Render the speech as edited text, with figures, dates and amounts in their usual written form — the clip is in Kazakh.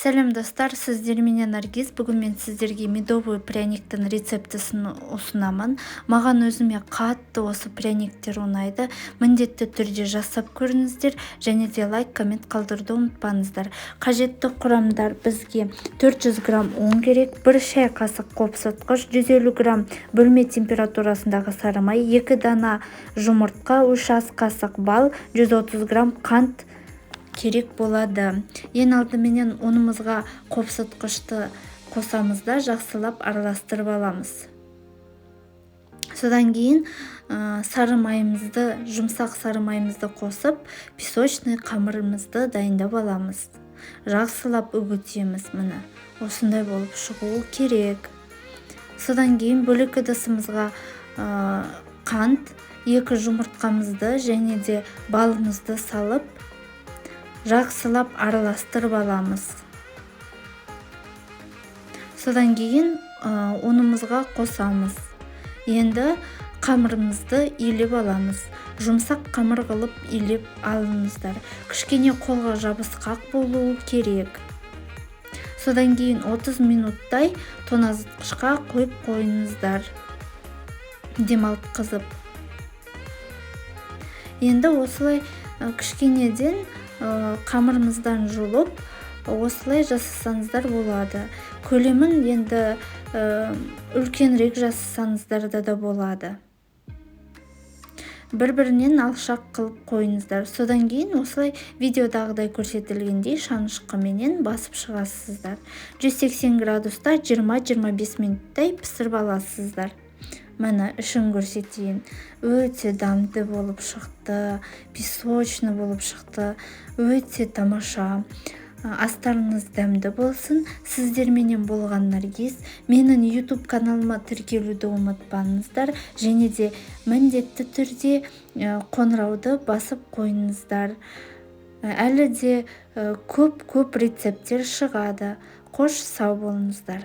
Сәлем достар, сіздер менен Наргиз. Бүгін мен сіздерге медовый пряниктің рецептісін ұсынамын. Маған өзіме қатты осы пряниктер ұнайды. Міндетті түрде жасап көріңіздер, және де лайк, коммент қалдыруды ұмытпаңыздар. Қажетті құрамдар: бізге 400 грамм ұн керек, 1 шай қасық қопсытқыш, 150 грамм бөлме температурасындағы сары май, 2 дана жұмыртқа, 3 ас қасық бал, 130 грамм қант керек болады. Ең алдыменен ұнымызға қопсытқышты қосамыз да жақсылап араластырып аламыз. Содан кейін сары майымызды, жұмсақ сары майымызды қосып, песочный қамырымызды дайындап аламыз. Жақсылап үгітеміз. Міне осындай болып шығуы керек. Содан кейін бөлек ыдысымызға қант, 2 жұмыртқамызды және де балымызды салып, жақсылап араластырып аламыз. Содан кейін ұнымызға қосамыз. Енді қамырымызды илеп аламыз. Жұмсақ қамыр қылып илеп алыңыздар. Кішкене қолға жабысқақ болуы керек. Содан кейін 30 минуттай тоңазытқышқа қойып қойыңыздар, демалтқызып. Енді осылай кішкенеден қамырымыздан жұлып, осылай жасасаңыздар болады. Көлемін енді үлкенірек жасасаңыздар да болады. Бір-бірінен алшақ қылып қойыңыздар. Содан кейін осылай видеодағыдай көрсетілгендей шанышқыменен басып шығасыздар. 180 градуста 20-25 минуттай пісіріп аласыздар. Міне ішін көрсетейін. Өте дамды болып шықты, песочный болып шықты. Өте тамаша. Астарыңыз дәмді болсын. Сіздерменен болған Наргиз. Менің YouTube каналыма тіркелуді ұмытпаңыздар, және де міндетті түрде қоңырауды басып қойыңыздар. Әлі де көп рецепттер шығады. Қош сау болыңыздар.